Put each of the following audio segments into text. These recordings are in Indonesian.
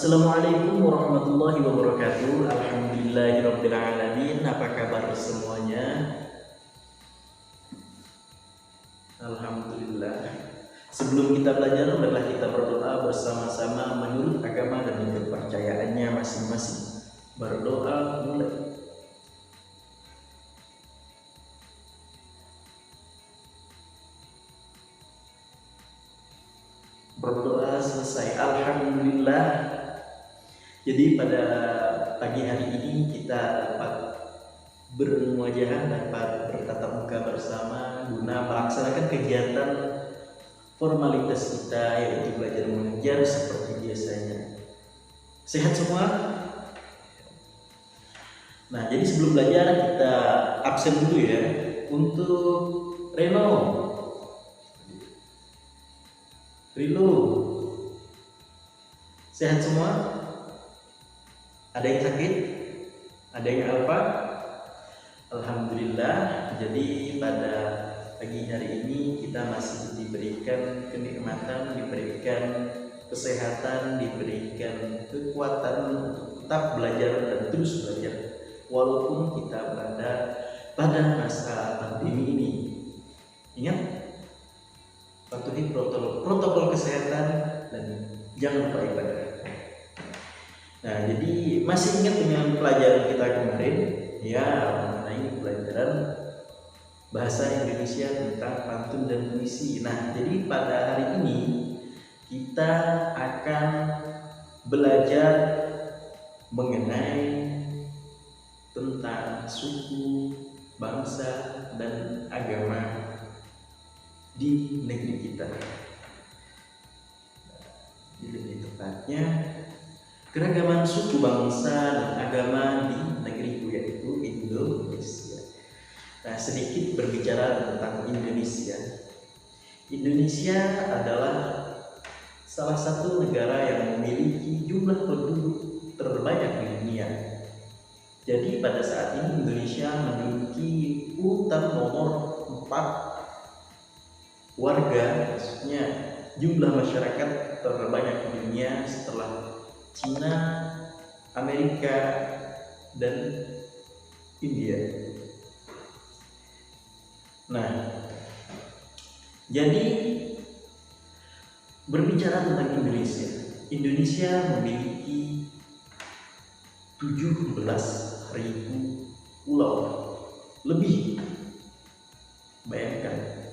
Assalamualaikum warahmatullahi wabarakatuh. Alhamdulillahirabbil alamin. Apa kabar semuanya? Alhamdulillah. Sebelum kita belajar, marilah kita berdoa bersama-sama menurut agama dan kepercayaannya masing-masing. Berdoa mulai. Berdoa selesai. Alhamdulillah. Jadi pada pagi hari ini kita dapat bermuajahan, dapat bertatap muka bersama guna melaksanakan kegiatan formalitas kita, yaitu belajar mengajar seperti biasanya. Sehat semua? Nah, jadi sebelum belajar kita absen dulu ya. Untuk Rilo, sehat semua? Ada yang sakit? Ada yang apa? Alhamdulillah. Jadi pada pagi hari ini kita masih diberikan kenikmatan, diberikan kesehatan, diberikan kekuatan untuk tetap belajar dan terus belajar walaupun kita berada pada masa pandemi ini. Ingat, patuhi protokol kesehatan dan jangan lupa ibadah. Nah, jadi masih ingat dengan pelajaran kita kemarin ya, mengenai pelajaran bahasa Indonesia tentang pantun dan puisi. Nah, jadi pada hari ini kita akan belajar mengenai tentang suku, bangsa, dan agama di negeri kita. Lebih tepatnya keragaman suku, bangsa, dan agama di negeriku, yaitu Indonesia. Nah, sedikit berbicara tentang Indonesia. Indonesia adalah salah satu negara yang memiliki jumlah penduduk terbanyak di dunia. Jadi pada saat ini Indonesia menduduki urutan nomor 4 warga, maksudnya jumlah masyarakat terbanyak di dunia setelah Cina, Amerika, dan India. Nah, jadi berbicara tentang Indonesia, Indonesia memiliki 17.000 pulau lebih. Bayangkan,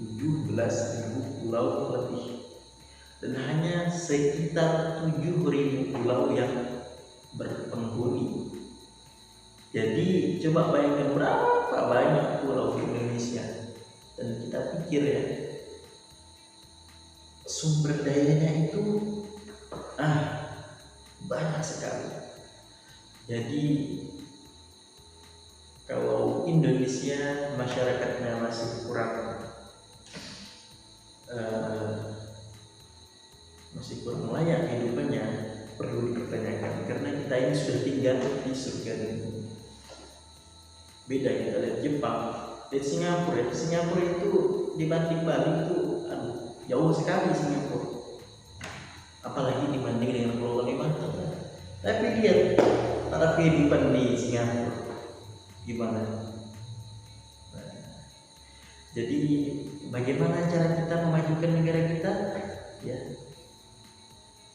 17.000 pulau lebih, dan hanya sekitar 7.000 pulau yang berpenghuni. Jadi coba bayangkan berapa banyak pulau di Indonesia. Dan kita pikir ya, sumber dayanya itu banyak sekali. Jadi kalau Indonesia masyarakatnya masih kurang layak kehidupannya, perlu dipertanyakan, karena kita ini sudah tinggal di surga dunia. Beda kita lihat Jepang, lihat Singapura. Singapura itu dibanding Bali itu jauh sekali Singapura, apalagi dibanding dengan Pulau Kalimantan. Tapi lihat taraf kehidupan di Singapura gimana. Jadi bagaimana cara kita memajukan negara kita? Ya,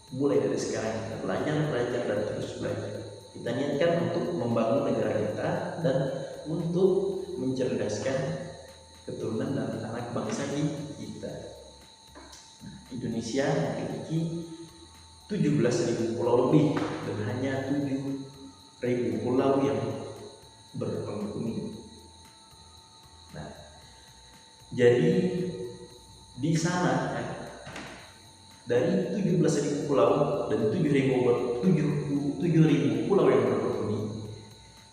mulai dari sekarang kita belajar dan terus belajar. Kita niatkan untuk membangun negara kita dan untuk mencerdaskan keturunan dan anak bangsa kita. Nah, Indonesia memiliki 17.000 pulau lebih dan hanya 7.000 pulau yang berpenghuni. Nah, jadi di sana dari 17.000 pulau dan 7.000 pulau yang berpenghuni,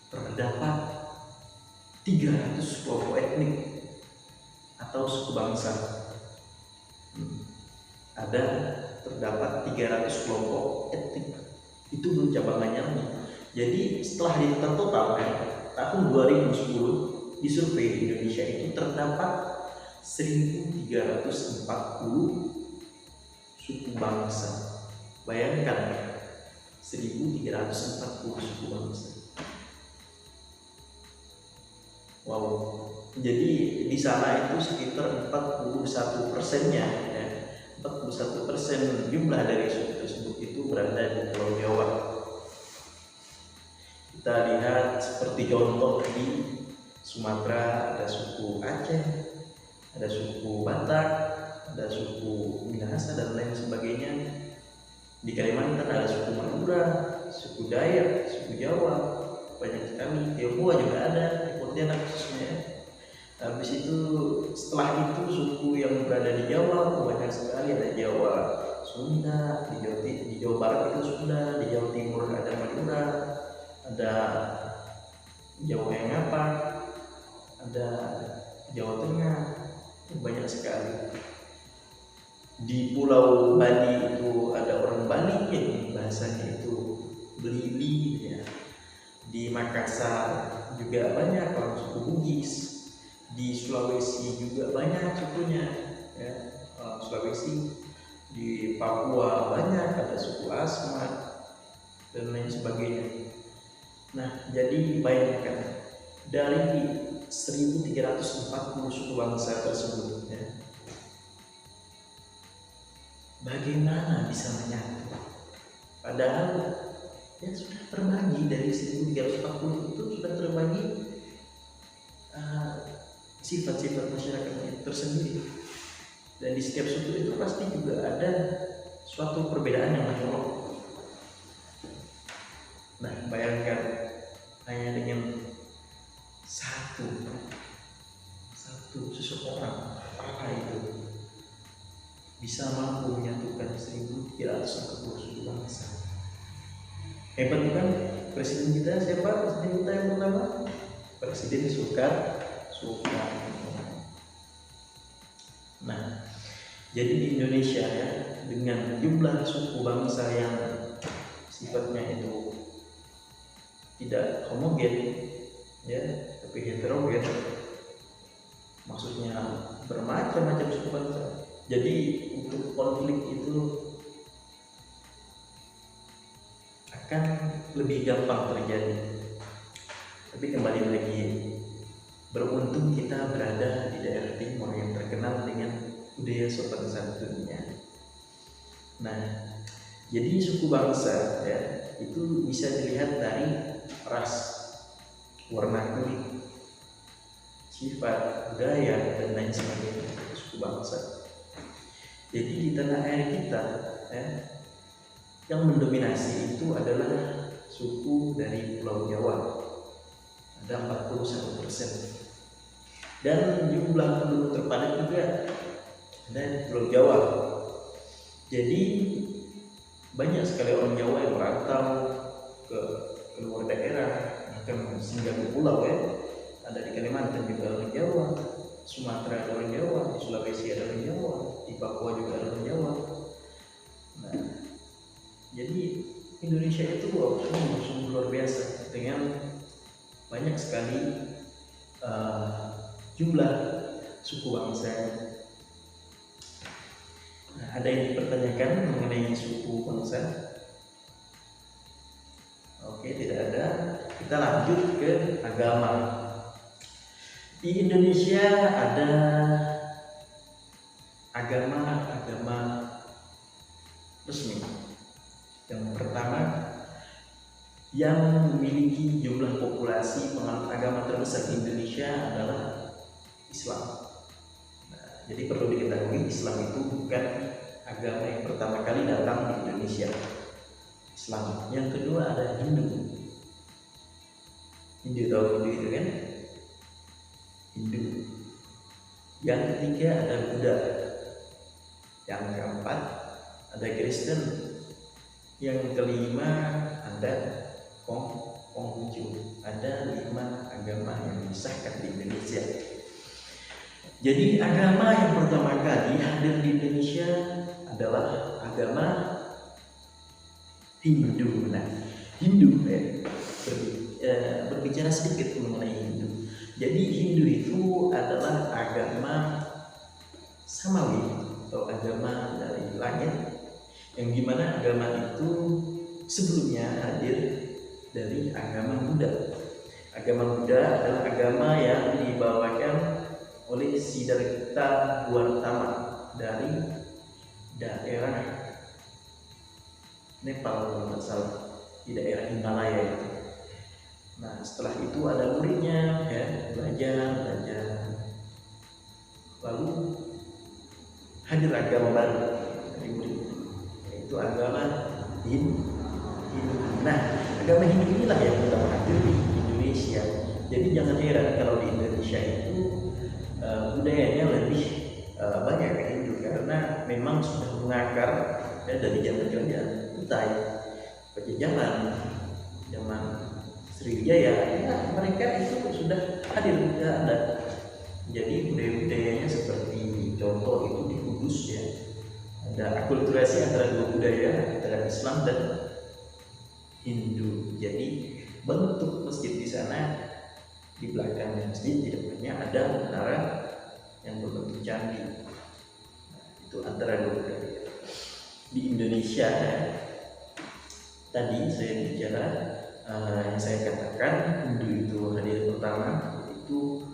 terdapat 300 kelompok etnik atau suku bangsa. Terdapat 300 kelompok etnik. Itu belum cabangannya. Jadi setelah dihitung total tahun 2010 di survei di Indonesia itu terdapat 1.340 suku bangsa. Bayangkan 1340 suku bangsa. Wow. Jadi di sana itu sekitar 41%-nya ya. 41% jumlah dari suku tersebut itu berada di Pulau Jawa. Kita lihat seperti contoh di Sumatera ada suku Aceh, ada suku Batak, ada suku Minahasa dan lain sebagainya. Di Kalimantan ada suku Madura, suku Dayak, suku Jawa, banyak sekali. Tionghoa juga ada, Pontianak khususnya. Habis itu setelah itu suku yang berada di Jawa banyak sekali, ada Jawa Sunda, di Jawa Barat itu Sunda, di Jawa Timur ada Madura, ada Jawa yang apa, ada Jawa Tengah, banyak sekali. Di Pulau Bali itu ada orang Bali yang bahasanya itu Beli ya. Di Makassar juga banyak orang suku Bugis. Di Sulawesi juga banyak sukunya ya, Sulawesi. Di Papua banyak, ada suku Asmat dan lain sebagainya. Nah, jadi bayangkan dari 1340 suku bangsa tersebut ya, bagaimana bisa menyatu? Padahal ya sudah terbagi dari 1340 itu sudah terbagi sifat-sifat masyarakatnya tersendiri, dan di setiap suku itu pasti juga ada suatu perbedaan yang mencolok. Nah, bayangkan hanya dengan satu seseorang apa itu bisa mampu menyatukan 1340 suku bangsa. Hebat bukan? Presiden kita siapa? Presiden kita yang pertama? Presiden Soekarno. Nah, jadi di Indonesia ya, dengan jumlah suku bangsa yang sifatnya itu tidak homogen ya, tapi heterogen, maksudnya bermacam-macam suku bangsa. Jadi untuk konflik itu akan lebih gampang terjadi. Tapi kembali lagi, beruntung kita berada di daerah timur yang terkenal dengan budaya sopan santunnya. Nah, jadi suku bangsa ya itu bisa dilihat dari ras, warna kulit, sifat, budaya dan lain sebagainya suku bangsa. Jadi di tanah air kita ya, yang mendominasi itu adalah suku dari Pulau Jawa, ada 41%. Dan jumlah penduduk terpadat juga ada di Pulau Jawa. Jadi banyak sekali orang Jawa yang merantau ke luar daerah, bahkan singgah ke pulau ya. Ada di Kalimantan juga orang Jawa, Sumatera ada orang Jawa, di Sulawesi ada orang Jawa, di Papua juga ada orang Jawa. Nah, jadi Indonesia itu sungguh luar biasa dengan banyak sekali jumlah suku bangsa. Nah, ada yang dipertanyakan mengenai suku bangsa? Oke, tidak ada. Kita lanjut ke agama. Di Indonesia ada agama resmi. Yang pertama, yang memiliki jumlah populasi penganut agama terbesar di Indonesia adalah Islam. Nah, jadi perlu diketahui, Islam itu bukan agama yang pertama kali datang di Indonesia. Islam. Yang kedua ada Hindu. Tahu Hindu itu kan? Hindu. Yang ketiga ada Buddha. Yang keempat ada Kristen. Yang kelima ada Konghucu. Ada 5 agama yang disahkan di Indonesia. Jadi agama yang pertama kali hadir di Indonesia adalah agama Hindu. Nah, Hindu berbicara sedikit mengenai Hindu. Jadi Hindu itu adalah agama samawi atau agama dari langit yang dimana agama itu sebelumnya hadir dari agama Buddha. Agama Buddha adalah agama yang dibawakan oleh Siddhartha Gautama dari daerah Nepal kalau nggak salah, di daerah Himalaya itu. Nah setelah itu ada muridnya ya, belajar, lalu hadir agama baru dari murid, yaitu agama Hindu. Nah agama Hindu inilah yang kita hadir di Indonesia. Jadi jangan heran kalau di Indonesia itu budayanya lebih banyak ke Hindu, karena memang sudah mengakar ya, dari zaman Kutai, Pajajaran, zaman Sriwijaya, ya, mereka itu sudah hadir, sudah ada. Jadi budaya-budayanya seperti contoh itu di Kudus ya, ada akulturasi antara dua budaya, antara Islam dan Hindu. Jadi bentuk masjid di sana, di belakang masjid di depannya ada menara yang berbentuk candi. Nah, itu antara dua budaya. Di Indonesia tadi saya bicara yang saya katakan Hindu itu hadir pertama itu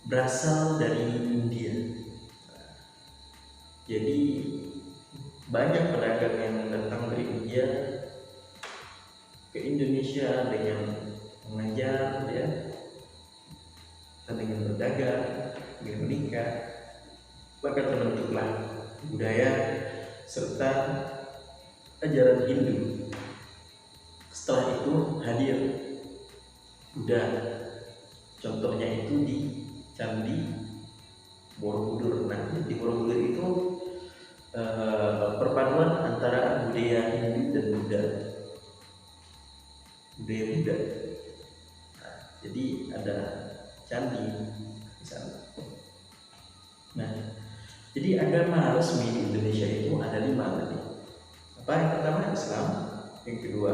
berasal dari India. Jadi banyak pedagang yang datang dari India ke Indonesia dengan mengajar ya, dan dengan berdagang, dengan menikah, maka terbentuklah budaya serta ajaran Hindu. Setelah itu hadir Buddha, contohnya itu di Candi Borobudur. Nah di Borobudur itu perpaduan antara budaya Hindu dan Buddha, budaya Buddha. Nah, jadi ada candi di sana. Nah jadi agama resmi di Indonesia itu ada 5 tadi. Apa yang pertama Islam, yang kedua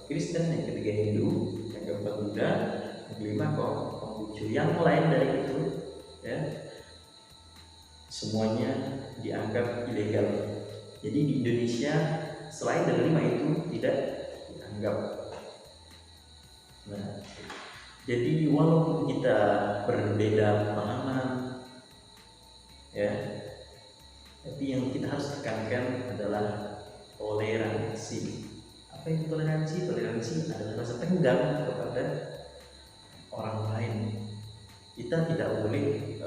Kristen, yang ketiga Hindu, yang keempat Buddha, yang kelima Konghucu. Yang lain dari itu ya semuanya dianggap ilegal. Jadi di Indonesia selain dari 5 itu tidak dianggap. Nah jadi walaupun kita berbeda pemahaman ya, tapi yang kita harus tekankan adalah toleransi. Apa itu toleransi? Toleransi adalah rasa tenggang kepada orang lain. Kita tidak boleh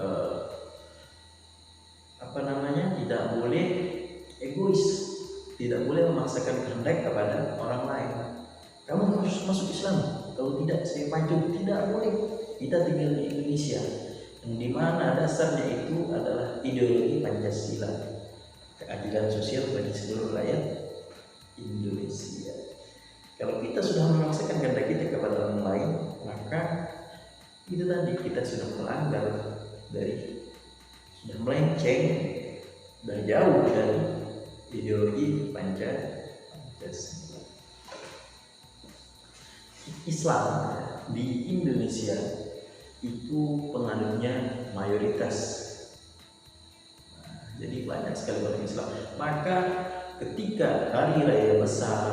tidak boleh egois, tidak boleh memaksakan kehendak kepada orang lain. Kamu harus masuk Islam, kalau tidak saya pancung. Tidak boleh. Kita tinggal di Indonesia, yang dimana dasarnya itu adalah ideologi Pancasila, keadilan sosial bagi seluruh rakyat Indonesia. Kalau kita sudah memaksakan kehendak kita kepada orang lain, maka itu tadi kita sudah melanggar sudah melenceng, sudah jauh dari ideologi Pancasila. Islam di Indonesia itu penganutnya mayoritas. Nah, jadi banyak sekali orang Islam. Maka ketika hari raya besar,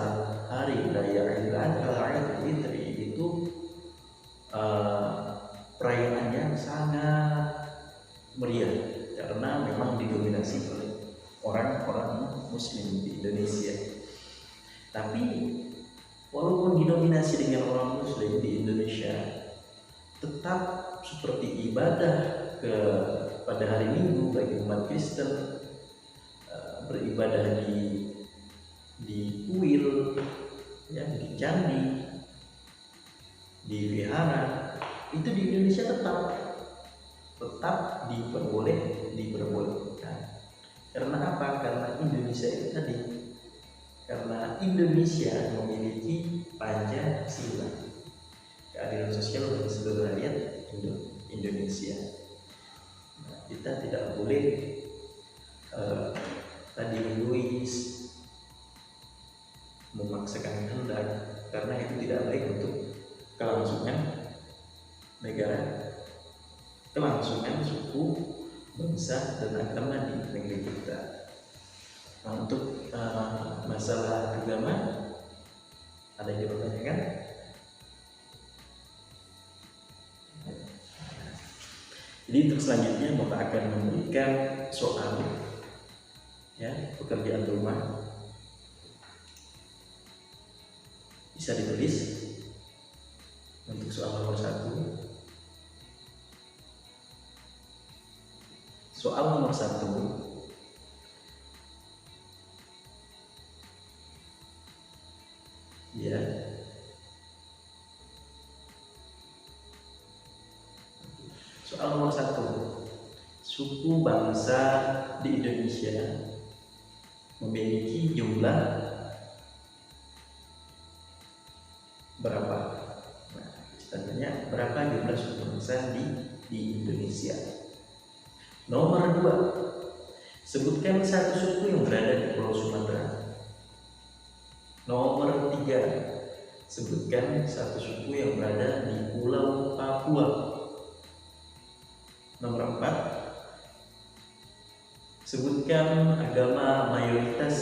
hari raya Idul Adha, Idul Fitri itu perayaannya sangat meriah karena memang didominasi oleh orang-orang Muslim di Indonesia. Tapi walaupun didominasi dengan orang Muslim di Indonesia, tetap seperti ibadah pada hari Minggu bagi umat Kristen, beribadah di kuil, ya, di candi, di wihara, itu di Indonesia tetap diperbolehkan. Karena apa? Karena Indonesia itu tadi, karena Indonesia memiliki Pancasila, keadilan sosial bagi seluruh rakyat Indonesia. Nah, kita tidak boleh tadi egois, memaksakan kehendak, karena itu tidak baik untuk kelangsungan negara, kelangsungan suku, bangsa, dan agama di negeri kita. Nah, untuk masalah agama ada yang dipertanyakan? Jadi untuk selanjutnya Bapak akan memberikan soal, ya, pekerjaan rumah. Bisa ditulis untuk soal nomor 1. Soal nomor 1, ya, soal nomor 1, suku bangsa di Indonesia memiliki jumlah berapa? Nah, kita tanya berapa jumlah suku bangsa di Indonesia. Nomor 2, sebutkan satu suku yang berada di Pulau Sumatera. Nomor 3, sebutkan satu suku yang berada di Pulau Papua. Nomor 4, sebutkan agama mayoritas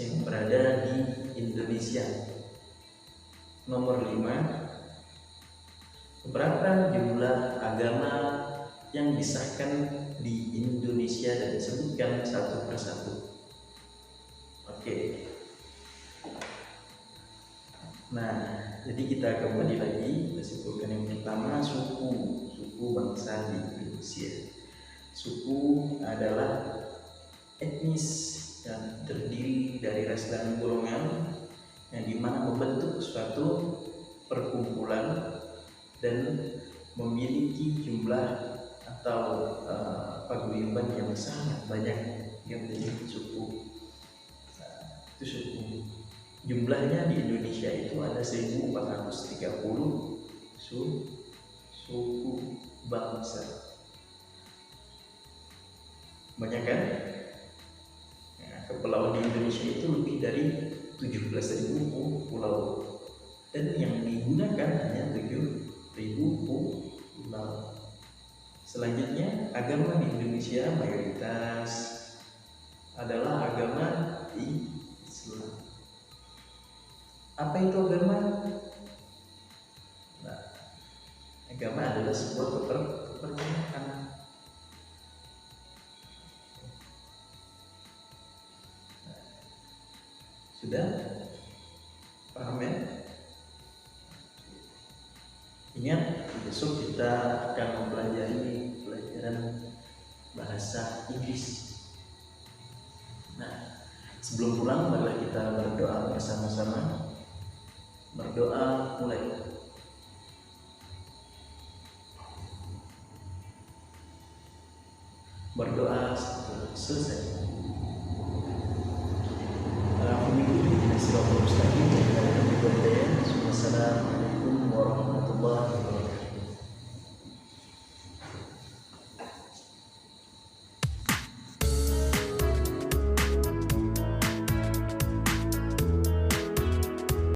yang berada di Indonesia. Nomor 5, berapa jumlah agama yang disahkan di Indonesia dan disebutkan satu persatu. Oke. Nah, jadi kita kembali lagi ke simpulkan yang pertama, suku bangsa di Indonesia. Suku adalah etnis yang terdiri dari ras dan golongan yang dimana membentuk suatu perkumpulan dan memiliki jumlah atau paguyuban yang sangat banyak yang menjadi suku. Itu suku. Jumlahnya di Indonesia itu ada 1430 suku bangsa. Banyak kan? Nah, kepulauan di Indonesia itu lebih dari 17.000 pulau dan yang digunakan hanya 7.000 pulau. Selanjutnya, agama di Indonesia mayoritas adalah agama Islam. Apa itu agama? Nah, agama adalah sebuah kepercayaan. Sudah paham ya? Ingat, besok kita akan mempelajari pelajaran bahasa Inggris. Nah, sebelum pulang marilah kita berdoa bersama-sama. Berdoa mulai. Berdoa selesai. Assalamualaikum warahmatullahi wabarakatuh.